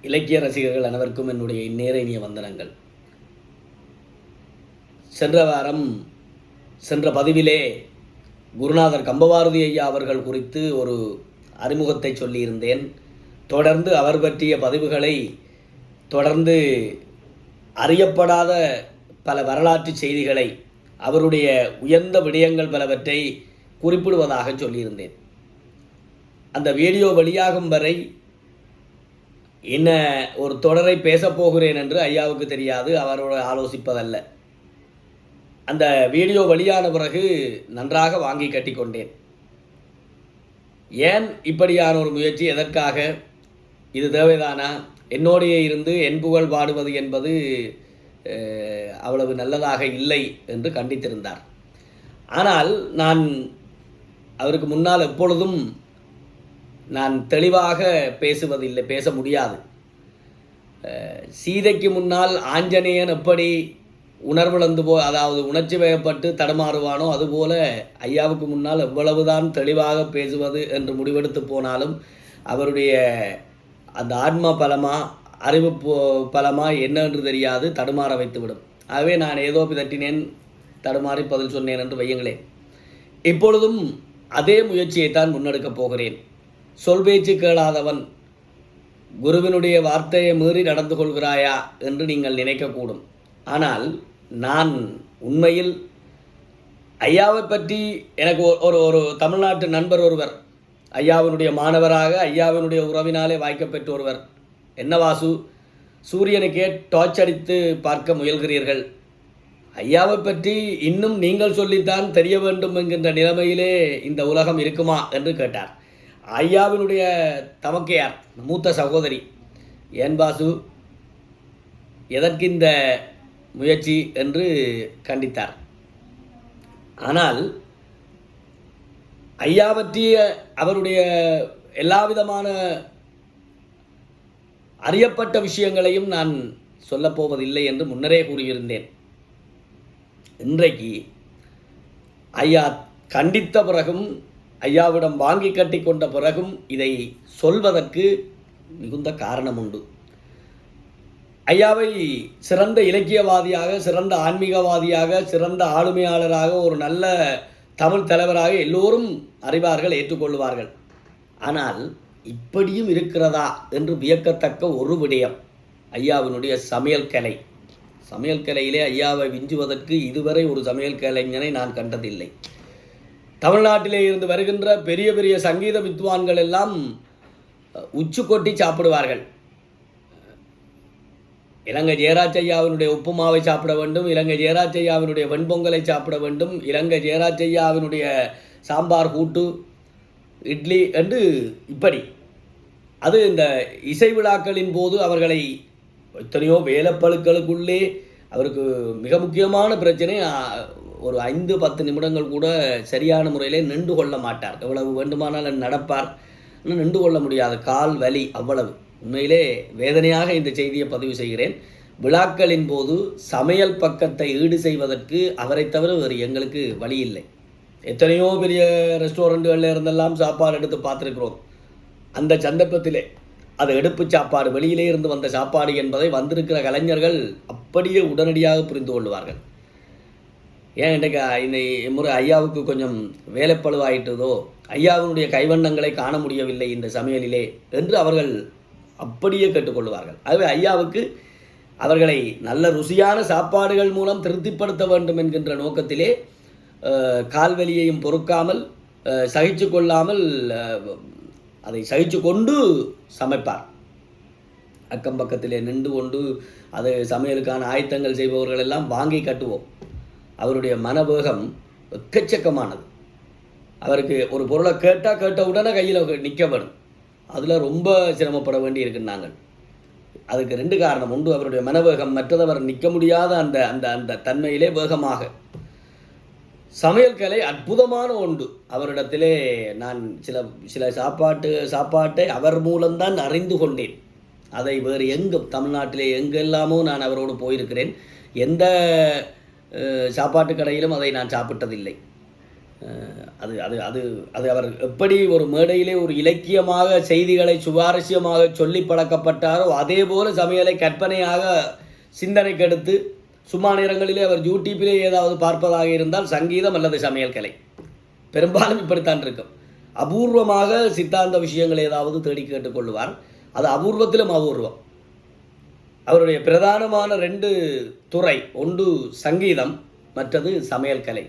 இலக்கிய ரசிகர்கள் அனைவருக்கும் என்னுடைய இந்நேர இனிய வந்தனங்கள். சென்ற பதிவிலே குருநாதர் கம்பபாரதி ஐயா அவர்கள் குறித்து ஒரு அறிமுகத்தை சொல்லியிருந்தேன். தொடர்ந்து அவர் பற்றிய பதிவுகளை தொடர்ந்து அறியப்படாத பல வரலாற்று செய்திகளை அவருடைய உயர்ந்த விடயங்கள் பலவற்றை குறிப்பிடுவதாக சொல்லியிருந்தேன். அந்த வீடியோ வெளியாகும் வரை என்ன ஒரு தொடரை பேசப்போகிறேன் என்று ஐயாவுக்கு தெரியாது, அவரோட ஆலோசிப்பதல்ல. அந்த வீடியோ வெளியான பிறகு நன்றாக வாங்கி கட்டி கொண்டேன். ஏன் இப்படியான ஒரு முயற்சி, எதற்காக, இது தேவைதானா, என்னோடையே இருந்து என் புகழ் பாடுவது என்பது அவ்வளவு நல்லதாக இல்லை என்று கண்டித்திருந்தார். ஆனால் நான் அவருக்கு முன்னால் எப்பொழுதும் நான் தெளிவாக பேசுவதில்லை, பேச முடியாது. சீதைக்கு முன்னால் ஆஞ்சநேயன் எப்படி உணர்விழந்து அதாவது உணர்ச்சி வயப்பட்டு தடுமாறுவானோ அதுபோல ஐயாவுக்கு முன்னால் எவ்வளவுதான் தெளிவாக பேசுவது என்று முடிவெடுத்து போனாலும் அவருடைய அந்த ஆன்ம பலமா அறிவு பலமா என்னென்று தெரியாது, தடுமாற வைத்துவிடும். ஆகவே நான் ஏதோ பிதட்டினேன், தடுமாறி பதில் சொன்னேன் என்று வையுங்களேன். இப்பொழுதும் அதே முயற்சியைத்தான் முன்னெடுக்கப் போகிறேன். சொல் பேச்சு கேளாதவன் குருவினுடைய வார்த்தையை மீறி நடந்து கொள்கிறாயா என்று நீங்கள் நினைக்கக்கூடும். ஆனால் நான் உண்மையில் ஐயாவை பற்றி எனக்கு ஒரு தமிழ்நாட்டு நண்பர் ஒருவர், ஐயாவினுடைய மாணவராக ஐயாவினுடைய உறவினாலே வாய்க்கப்பெற்ற ஒருவர், என்ன வாசு, சூரியனுக்கே டார்ச் அடித்து பார்க்க முயல்கிறீர்கள், ஐயாவை பற்றி இன்னும் நீங்கள் சொல்லித்தான் தெரிய வேண்டும் என்கின்ற நிலைமையிலே இந்த உலகம் இருக்குமா என்று கேட்டார். ஐயாவினுடைய தமக்கையார், மூத்த சகோதரி, ஏன் பாசு எதற்கு இந்த முயற்சி என்று கண்டித்தார். ஆனால் ஐயா பற்றிய அவருடைய எல்லா விதமான அறியப்பட்ட விஷயங்களையும் நான் சொல்லப்போவதில்லை என்று முன்னரே கூறியிருந்தேன். இன்றைக்கு ஐயா கண்டித்த பிறகும் ஐயாவிடம் வாங்கி கட்டி கொண்ட பிறகும் இதை சொல்வதற்கு மிகுந்த காரணம் உண்டு. ஐயாவை சிறந்த இலக்கியவாதியாக, சிறந்த ஆன்மீகவாதியாக, சிறந்த ஆளுமையாளராக, ஒரு நல்ல தமிழ் தலைவராக எல்லோரும் அறிவார்கள், ஏற்றுக்கொள்வார்கள். ஆனால் இப்படியும் இருக்கிறதா என்று வியக்கத்தக்க ஒரு விடயம் ஐயாவினுடைய சமையல் கலை. சமையல் கலையிலே ஐயாவை விஞ்சுவதற்கு இதுவரை ஒரு சமையல் கலைஞனை நான் கண்டதில்லை. தமிழ்நாட்டிலே இருந்து வருகின்ற பெரிய பெரிய சங்கீத வித்வான்கள் எல்லாம் உச்சு கொட்டி சாப்பிடுவார்கள். இலங்கை ஜெயராஜ் ஐயாவினுடைய உப்புமாவை சாப்பிட வேண்டும், இலங்கை ஜெயராஜ் ஐயாவினுடைய வெண்பொங்கலை சாப்பிட வேண்டும், இலங்கை ஜெயராஜ் ஐயாவினுடைய சாம்பார் கூட்டு, இட்லி என்று இப்படி. அது இந்த இசை விழாக்களின் போது அவர்களை எத்தனையோ வேலைப்பழுக்களுக்குள்ளே அவருக்கு மிக முக்கியமான பிரச்சனை, ஒரு 5-10 நிமிடங்கள் கூட சரியான முறையிலே நின்று கொள்ள மாட்டார். எவ்வளவு வேண்டுமானாலும் நடப்பார், நின்று கொள்ள முடியாது, கால் வலி அவ்வளவு. உண்மையிலே வேதனையாக இந்த செய்தியை பதிவு செய்கிறேன். விழாக்களின் போது சமையல் பக்கத்தை ஈடு செய்வதற்கு அவரை தவிர வேறு எங்களுக்கு வழி இல்லை. எத்தனையோ பெரிய ரெஸ்டாரண்ட்டுகளில் இருந்தெல்லாம் சாப்பாடு எடுத்து பார்த்துருக்கிறோம். அந்த சந்தர்ப்பத்திலே அது எடுப்பு சாப்பாடு, வெளியிலே இருந்து வந்த சாப்பாடு என்பதை வந்திருக்கிற கலைஞர்கள் அப்படியே உடனடியாக புரிந்து கொள்வார்கள். ஏன் இன்றைக்கு இந்த முறை ஐயாவுக்கு கொஞ்சம் வேலைப்பழுவாயிட்டதோ, ஐயாவினுடைய கைவண்ணங்களை காண முடியவில்லை இந்த சமையலிலே என்று அவர்கள் அப்படியே கேட்டுக்கொள்வார்கள். ஆகவே ஐயாவுக்கு அவர்களை நல்ல ருசியான சாப்பாடுகள் மூலம் திருப்திப்படுத்த வேண்டும் என்கின்ற நோக்கத்திலே கால்வலியையும் பொறுக்காமல், சகிச்சு கொள்ளாமல், அதை சகிச்சு கொண்டு சமைப்பார். அக்கம் பக்கத்திலே நின்று கொண்டு அது சமையலுக்கான ஆயத்தங்கள் செய்பவர்கள் எல்லாம் வாங்கி கட்டுவோம். அவருடைய மனவேகம் எக்கச்சக்கமானது. அவருக்கு ஒரு பொருளை கேட்ட உடனே கையில் நிற்க வேணும். அதில் ரொம்ப சிரமப்பட வேண்டி இருக்குன்னு நாங்கள். அதுக்கு 2 காரணம் உண்டு. அவருடைய மனவேகம், மற்றது அவர் நிற்க முடியாத அந்த அந்த அந்த தன்மையிலே வேகமாக. சமையல் கலை அற்புதமான ஒன்று அவரிடத்திலே. நான் சில சாப்பாட்டை அவர் மூலம்தான் அறிந்து கொண்டேன். அதை வேறு எங்கும் தமிழ்நாட்டிலே எங்கெல்லாமோ நான் அவரோடு போயிருக்கிறேன். எந்த சாப்பாட்டு கடையிலும் அதை நான் சாப்பிட்டதில்லை. அது அது அது அது அவர் எப்படி ஒரு மேடையிலே ஒரு இலக்கியமாக செய்திகளை சுவாரஸ்யமாக சொல்லி பழக்கப்பட்டாரோ அதே போல சமையலை கற்பனையாக சிந்தனைக்கு எடுத்து சும்மா நேரங்களிலே அவர் யூடியூப்பிலே ஏதாவது பார்ப்பதாக இருந்தால் சங்கீதம் அல்லது சமையல் கலை பெரும்பாலும் இப்படித்தான் இருக்கும். அபூர்வமாக சித்தாந்த விஷயங்கள் ஏதாவது தேடி கேட்டுக்கொள்வார். அது அபூர்வத்திலும் அபூர்வம். அவருடைய பிரதானமான 2 துறை, ஒன்று சங்கீதம், மற்றது சமையல் கலை.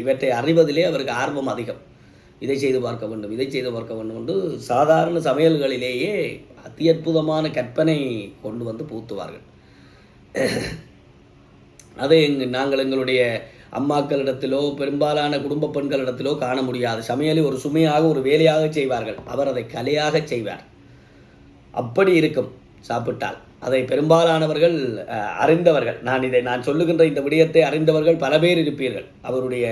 இவற்றை அறிவதிலே அவருக்கு ஆர்வம் அதிகம். இதை செய்து பார்க்க வேண்டும், இதை செய்து பார்க்க வேண்டும் என்று சாதாரண சமையல்களிலேயே அதி அற்புதமான கற்பனை கொண்டு வந்து பூத்துவார்கள். அதை நாங்கள் எங்களுடைய அம்மாக்களிடத்திலோ பெரும்பாலான குடும்ப பெண்களிடத்திலோ காண முடியாது. சமையலை ஒரு சுமையாக ஒரு வேலையாக செய்வார்கள், அவர் அதை கலையாக செய்வார். அப்படி இருக்கும் சாப்பிட்டால். அதை பெரும்பாலானவர்கள் அறிந்தவர்கள், நான் சொல்லுகின்ற இந்த விடயத்தை அறிந்தவர்கள் பல பேர் இருப்பீர்கள். அவருடைய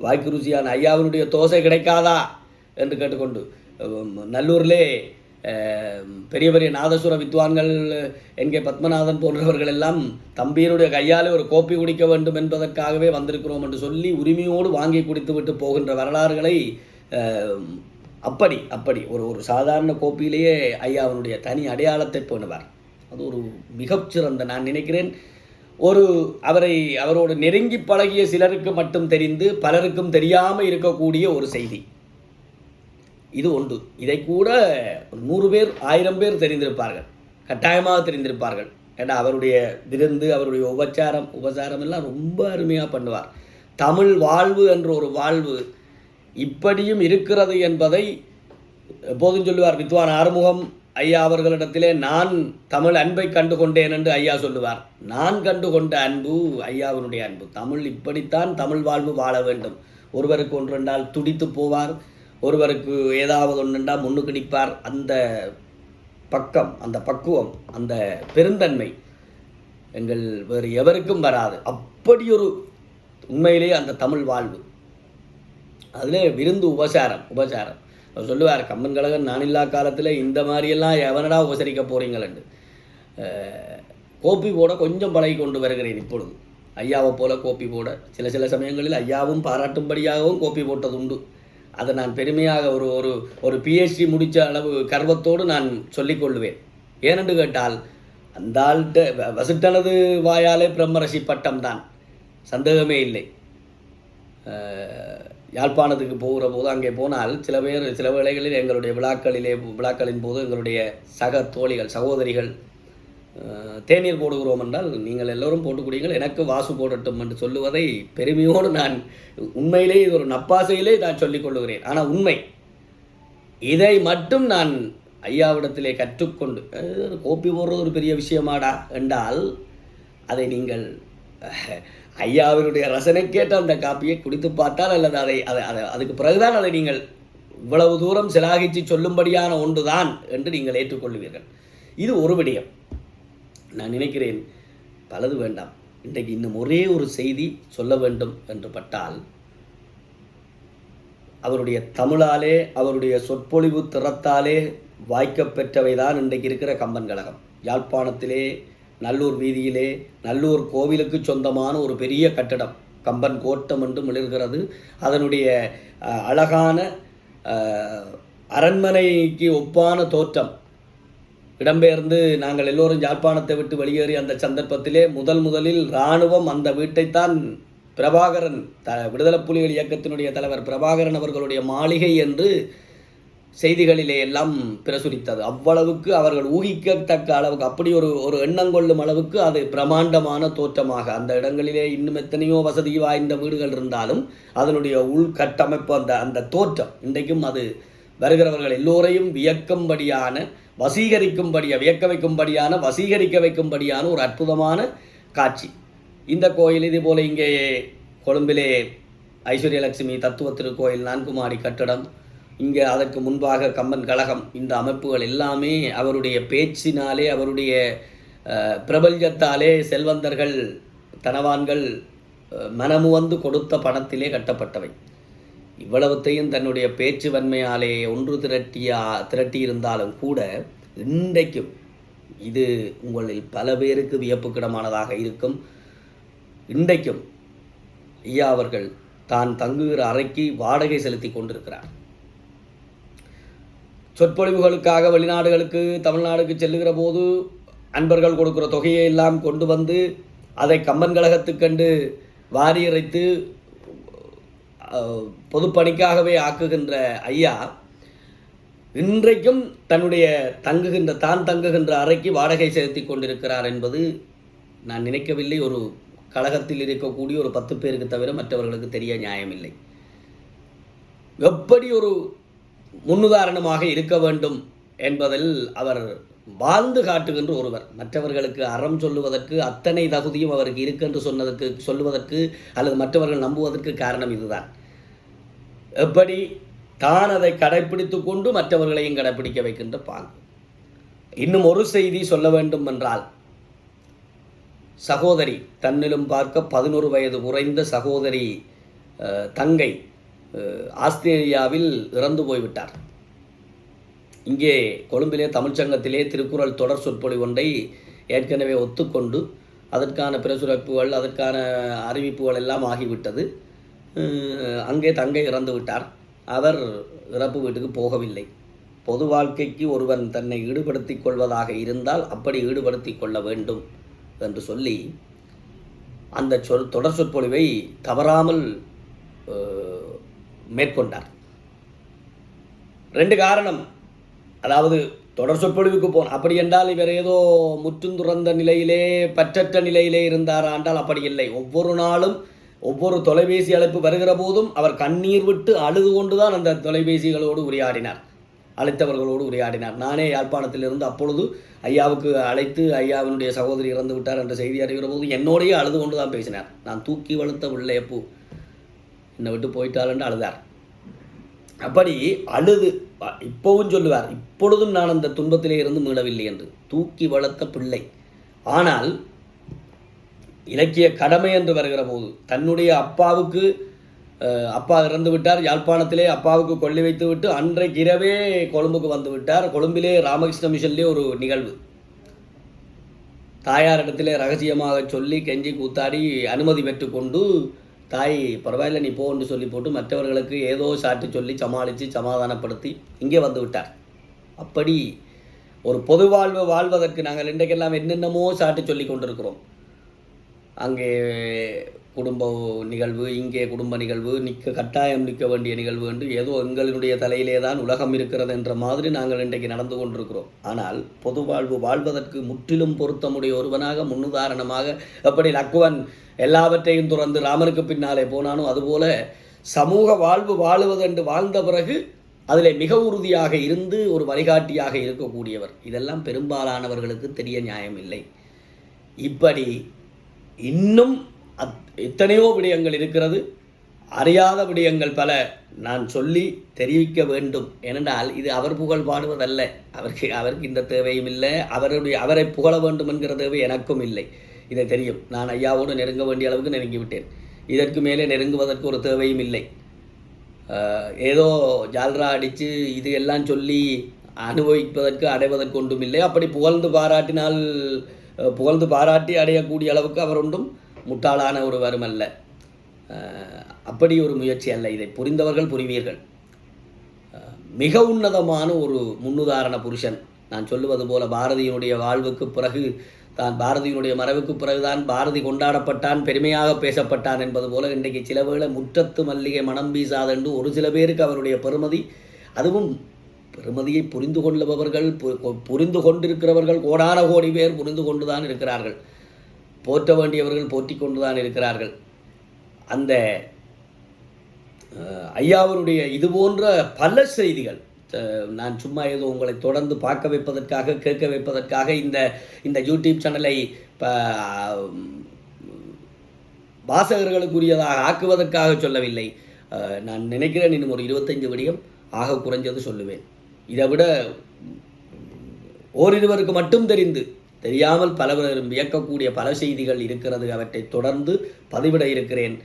வாய்க்கு ருசியான ஐயாவினுடைய தோசை கிடைக்காதா என்று கேட்டுக்கொண்டு நல்லூரிலே பெரிய பெரிய நாதசுர வித்வான்கள் என்கே பத்மநாதன் போன்றவர்கள் எல்லாம் தம்பியினுடைய கையாலே ஒரு கோப்பி குடிக்க வேண்டும் என்பதற்காகவே வந்திருக்கிறோம் என்று சொல்லி உரிமையோடு வாங்கி குடித்துவிட்டு போகின்ற வரலாறுகளை அப்படி ஒரு சாதாரண கோப்பிலேயே ஐயாவினுடைய தனி அடையாளத்தை போனுவார். அது ஒரு மிகச்சிறந்த, நான் நினைக்கிறேன், அவரோடு நெருங்கி பழகிய சிலருக்கு மட்டும் தெரிந்து பலருக்கும் தெரியாமல் இருக்கக்கூடிய ஒரு செய்தி இது ஒன்று. இதை கூட 100 பேர் 1000 பேர் தெரிந்திருப்பார்கள், கட்டாயமாக தெரிந்திருப்பார்கள். ஏன்னா அவருடைய விருந்து, அவருடைய உபசாரம் எல்லாம் ரொம்ப அருமையாக பண்ணுவார். தமிழ் வாழ்வு என்ற ஒரு வாழ்வு இப்படியும் இருக்கிறது என்பதை எப்போதும் சொல்லுவார். வித்வான் ஆறுமுகம் ஐயா அவர்களிடத்திலே நான் தமிழ் அன்பை கண்டு கொண்டேன் என்று ஐயா சொல்லுவார். நான் கண்டு கொண்ட அன்பு ஐயாவினுடைய அன்பு. தமிழ் இப்படித்தான் தமிழ் வாழ்வு வாழ வேண்டும். ஒருவருக்கு ஒன்றென்றால் துடித்து போவார், ஒருவருக்கு ஏதாவது ஒன்றென்றால் முன்னுக்கு நிற்பார். அந்த பக்கம், அந்த பக்குவம், அந்த பெருந்தன்மை எங்கள் வேறு எவருக்கும் வராது. அப்படி ஒரு உண்மையிலே அந்த தமிழ் வாழ்வு. அதில் விருந்து உபசாரம் சொல்லுவார். கம்பன் கழகன் நான் இல்லா காலத்தில் இந்த மாதிரியெல்லாம் எவனடா உபசரிக்க போகிறீங்களேன்னு. கோப்பி போட கொஞ்சம் பழகி கொண்டு வருகிறேன் இப்பொழுது. ஐயாவை போல கோப்பி போட சில சமயங்களில் ஐயாவும் பாராட்டும்படியாகவும் கோப்பி போட்டது உண்டு. அதை நான் பெருமையாக ஒரு பிஹெச்டி முடித்த அளவு கர்வத்தோடு நான் சொல்லிக்கொள்வேன். ஏனென்று கேட்டால் அந்த ஆள்கிட்ட வசிட்டனது வாயாலே பிரம்மரசி பட்டம் தான், சந்தேகமே இல்லை. யாழ்ப்பாணத்துக்கு போகிற போது அங்கே போனால் சில வேளைகளில் எங்களுடைய விழாக்களின் போது எங்களுடைய சக தோழிகள் சகோதரிகள் தேநீர் போடுகிறோம் என்றால் நீங்கள் எல்லோரும் போட்டுக்குடிங்கள், எனக்கு வாசு போடட்டும் என்று சொல்லுவதை பெருமையோடு நான் உண்மையிலே இது ஒரு நப்பாசையிலே நான் சொல்லிக் கொள்ளுகிறேன். ஆனால் உண்மை இதை மட்டும் நான் ஐயாவிடத்திலே கற்றுக்கொண்டு, கோப்பி போடுறது ஒரு பெரிய விஷயமாடா என்றால் அதை நீங்கள் ஐயாவினுடைய ரசனைக்கேற்ற அந்த காப்பியை குடித்து பார்த்தால் அல்லது அதுக்கு பிறகுதான் அதை நீங்கள் இவ்வளவு தூரம் சிலாகிச்சு சொல்லும்படியான ஒன்றுதான் என்று நீங்கள் ஏற்றுக்கொள்வீர்கள். இது ஒரு விடயம். நான் நினைக்கிறேன் பலது வேண்டாம். இன்றைக்கு இன்னும் ஒரே ஒரு செய்தி சொல்ல வேண்டும் என்று பட்டால், அவருடைய தமிழாலே அவருடைய சொற்பொழிவு திறத்தாலே வாய்க்கப்பெற்றவைதான் இன்றைக்கு இருக்கிற கம்பன் கழகம். யாழ்ப்பாணத்திலே நல்லூர் வீதியிலே நல்லூர் கோவிலுக்கு சொந்தமான ஒரு பெரிய கட்டடம் கம்பன் கோட்டம் என்று மிளர்கிறது. அதனுடைய அழகான அரண்மனைக்கு ஒப்பான தோற்றம் இடம்பெயர்ந்து நாங்கள் எல்லோரும் யாழ்ப்பாணத்தை விட்டு வெளியேறி அந்த சந்தர்ப்பத்திலே முதலில் இராணுவம் அந்த வீட்டைத்தான் பிரபாகரன் விடுதலை புலிகள் இயக்கத்தினுடைய தலைவர் பிரபாகரன் அவர்களுடைய மாளிகை என்று செய்திகளிலே எல்லாம் பிரசுரித்தது. அவ்வளவுக்கு அவர்கள் ஊகிக்கத்தக்க அளவுக்கு, அப்படி ஒரு எண்ணம் கொள்ளும் அளவுக்கு அது பிரமாண்டமான தோற்றமாக அந்த இடங்களிலே இன்னும் எத்தனையோ வசதி வாய்ந்த வீடுகள் இருந்தாலும் அதனுடைய உள்கட்டமைப்பு அந்த தோற்றம் இன்றைக்கும் அது வருகிறவர்கள் எல்லோரையும் வியக்க வைக்கும்படியான ஒரு அற்புதமான காட்சி. இந்த கோயில் இதே போல இங்கே கொழும்பிலே ஐஸ்வர்யலட்சுமி தத்துவ திருக்கோயில் 4 மாடி கட்டடம், இங்கே அதற்கு முன்பாக கம்பன் கழகம், இந்த அமைப்புகள் எல்லாமே அவருடைய பேச்சினாலே அவருடைய பிரபல்யத்தாலே செல்வந்தர்கள் தனவான்கள் மனமு வந்து கொடுத்த பணத்திலே கட்டப்பட்டவை. இவ்வளவுத்தையும் தன்னுடைய பேச்சு வன்மையாலே ஒன்று திரட்டியிருந்தாலும் கூட இன்றைக்கும் இது உங்களில் பல பேருக்கு வியப்புக்கிடமானதாக இருக்கும். இன்றைக்கும் ஐயா அவர்கள் தான் தங்குகிற அறைக்கு வாடகை செலுத்தி கொண்டிருக்கிறார். சொற்பொழிவுகளுக்காக வெளிநாடுகளுக்கு தமிழ்நாடுக்கு செல்லுகிற போது அன்பர்கள் கொடுக்குற தொகையை எல்லாம் கொண்டு வந்து அதை கம்பன் கழகத்துக்கண்டு வாரி இறைத்து பொதுப்பணிக்காகவே ஆக்குகின்ற ஐயா இன்றைக்கும் தன்னுடைய தான் தங்குகின்ற அறைக்கு வாடகை செலுத்தி கொண்டிருக்கிறார் என்பது நான் நினைக்கவில்லை. ஒரு கழகத்தில் இருக்கக்கூடிய ஒரு 10 பேருக்கு தவிர மற்றவர்களுக்கு தெரிய நியாயமில்லை. எப்படி ஒரு முன்னுதாரணமாக இருக்க வேண்டும் என்பதில் அவர் வாழ்ந்து காட்டுகின்ற ஒருவர். மற்றவர்களுக்கு அறம் சொல்லுவதற்கு அத்தனை தகுதியும் அவருக்கு இருக்கென்று சொல்லுவதற்கு அல்லது மற்றவர்கள் நம்புவதற்கு காரணம் இதுதான். எப்படி தான் அதை கடைப்பிடித்து கொண்டு மற்றவர்களையும் கடைப்பிடிக்க வைக்கின்ற பாங்கு. இன்னும் ஒரு செய்தி சொல்ல வேண்டும் என்றால், சகோதரி தன்னிலும் பார்க்க 11 வயது குறைந்த சகோதரி தங்கை ஆஸ்திரேலியாவில் இறந்து போய்விட்டார். இங்கே கொழும்பிலே தமிழ்ச்சங்கத்திலே திருக்குறள் தொடர் சொற்பொழி ஒன்றை ஏற்கனவே ஒத்துக்கொண்டு அதற்கான பிரசுரப்புகள் அதற்கான அறிவிப்புகள் எல்லாம் ஆகிவிட்டது. அங்கே தங்கை இறந்து விட்டார். அவர் இறப்பு வீட்டுக்கு போகவில்லை. பொது வாழ்க்கைக்கு ஒருவன் தன்னை ஈடுபடுத்திக் கொள்வதாக இருந்தால் அப்படி ஈடுபடுத்திக் கொள்ள வேண்டும் என்று சொல்லி அந்த தொடர் சொற்பொழிவை தவறாமல் மேற்கொண்டார். 2 காரணம். அதாவது தொடர் சொற்பொழிவுக்கு அப்படி என்றால் இவர் ஏதோ முற்றுந்துறந்த நிலையிலே பற்றற்ற நிலையிலே இருந்தாரா என்றால் அப்படி இல்லை. ஒவ்வொரு நாளும் ஒவ்வொரு தொலைபேசி அழைப்பு வருகிற போதும் அவர் கண்ணீர் விட்டு அழுது கொண்டுதான் அந்த தொலைபேசிகளோடு உரையாடினார், அழைத்தவர்களோடு உரையாடினார். நானே யாழ்ப்பாணத்திலிருந்து அப்பொழுது ஐயாவுக்கு அழைத்து ஐயாவினுடைய சகோதரி இறந்து விட்டார் என்ற செய்தி அறிகிற போது என்னோடையே அழுது கொண்டு தான் பேசினார். நான் தூக்கி வளர்த்த பிள்ளையப்பூ என்னை விட்டு போயிட்டாள் என்று அழுதார். அப்படி அழுது இப்போவும் சொல்லுவார், இப்பொழுதும் நான் அந்த துன்பத்திலே இருந்து மீளவில்லை என்று. தூக்கி வளர்த்த பிள்ளை. ஆனால் இலக்கிய கடமை என்று வருகிற போது தன்னுடைய அப்பாவுக்கு அப்பா இறந்து விட்டார். யாழ்ப்பாணத்திலே அப்பாவுக்கு கொள்ளி வைத்து விட்டு அன்றைக்கு இரவே கொழும்புக்கு வந்து விட்டார். கொழும்பிலே ராமகிருஷ்ண மிஷன்லேயே ஒரு நிகழ்வு. தாயாரிடத்திலே ரகசியமாக சொல்லி கெஞ்சி கூத்தாடி அனுமதி பெற்றுக்கொண்டு தாய் பரவாயில்லை நீ போன்னு சொல்லி போட்டு மற்றவர்களுக்கு ஏதோ சாட்டு சொல்லி சமாளித்து சமாதானப்படுத்தி இங்கே வந்து விட்டார். அப்படி ஒரு பொது வாழ்வு வாழ்வதற்கு நாங்கள் இன்றைக்கெல்லாம் என்னென்னமோ சாட்டு சொல்லி கொண்டிருக்கிறோம். அங்கே குடும்ப நிகழ்வு, இங்கே குடும்ப நிகழ்வு, கட்டாயம் நிற்க வேண்டிய நிகழ்வு என்று ஏதோ எங்களுடைய தலையிலே தான் உலகம் இருக்கிறது என்ற மாதிரி நாங்கள் இன்றைக்கு நடந்து கொண்டிருக்கிறோம். ஆனால் பொது வாழ்வு வாழ்வதற்கு முற்றிலும் பொருத்தமுடைய ஒருவனாக முன்னுதாரணமாக எப்படி லக்குவன் எல்லாவற்றையும் துறந்து ராமனுக்கு பின்னாலே போனானோ அதுபோல சமூக வாழ்வு வாழுவதென்று வாழ்ந்த பிறகு அதில் மிக உறுதியாக இருந்து ஒரு வழிகாட்டியாக இருக்கக்கூடியவர். இதெல்லாம் பெரும்பாலானவர்களுக்கு தெரிய நியாயமில்லை. இப்படி இன்னும் எத்தனையோ விடயங்கள் இருக்கிறது. அறியாத விடயங்கள் பல நான் சொல்லி தெரிவிக்க வேண்டும். ஏனென்றால் இது அவர் புகழ் பாடுவதல்ல. அவருக்கு இந்த தேவையும் இல்லை. அவரை புகழ வேண்டும் என்கிற தேவை எனக்கும் இல்லை. இதை தெரியும். நான் ஐயாவோடு நெருங்க வேண்டிய அளவுக்கு நெருங்கிவிட்டேன். இதற்கு மேலே நெருங்குவதற்கு ஒரு தேவையும் இல்லை. ஏதோ ஜால்ரா அடித்து இது எல்லாம் சொல்லி அனுபவிப்பதற்கு அடைவதற்கு ஒன்றும் இல்லை. அப்படி புகழ்ந்து பாராட்டி அடையக்கூடிய அளவுக்கு அவர் ஒன்றும் முட்டாளான ஒருவரும் அல்ல. அப்படி ஒரு முயற்சி அல்ல. இதை புரிந்தவர்கள் புரிவீர்கள். மிக உன்னதமான ஒரு முன்னுதாரண புருஷன். நான் சொல்லுவது போல பாரதியினுடைய வாழ்வுக்கு பிறகு பாரதியினுடைய மறைவுக்கு பிறகுதான் பாரதி கொண்டாடப்பட்டான், பெருமையாக பேசப்பட்டான் என்பது போல இன்றைக்கு சில வேளை முற்றத்து மல்லிகை மனம் வீசாதென்று ஒரு சில பேருக்கு அவருடைய பெருமதி, அதுவும் பெருமதியை புரிந்து கொள்ளுபவர்கள், புரிந்து கொண்டிருக்கிறவர்கள் கோடான கோடி பேர் புரிந்து கொண்டுதான் இருக்கிறார்கள். போற்ற வேண்டியவர்கள் போற்றி கொண்டுதான் இருக்கிறார்கள். அந்த ஐயாவருடைய இது போன்ற பல செய்திகள் நான் சும்மா ஏதோ உங்களை தொடர்ந்து பார்க்க வைப்பதற்காக கேட்க வைப்பதற்காக இந்த யூடியூப் சேனலை வாசகர்களுக்குரியதாக ஆக்குவதற்காக சொல்லவில்லை. நான் நினைக்கிறேன் இன்னும் ஒரு 25 விடயம் ஆக குறைஞ்சது சொல்லுவேன். இதை விட ஓரிருவருக்கு மட்டும் தெரியாமல் பலவரும் வியக்கக்கூடிய பல செய்திகள் இருக்கிறது. அவற்றை தொடர்ந்து பதிவிட இருக்கிறேன்.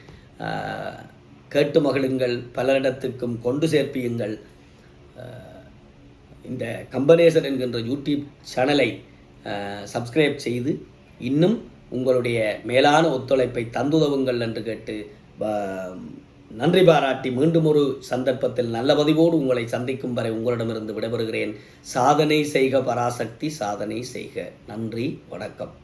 கேட்டு மகிழுங்கள், பலரிடத்துக்கும் கொண்டு சேர்ப்பியுங்கள். இந்த கம்பனேசன் என்கின்ற யூடியூப் சேனலை சப்ஸ்கிரைப் செய்து இன்னும் உங்களுடைய மேலான ஒத்துழைப்பை தந்துதவுங்கள் என்று கேட்டு நன்றி பாராட்டி மீண்டும் ஒரு சந்தர்ப்பத்தில் நல்ல பதிவோடு உங்களை சந்திக்கும் வரை உங்களிடமிருந்து விடைபெறுகிறேன். சாதனை செய்க பராசக்தி, சாதனை செய்க. நன்றி, வணக்கம்.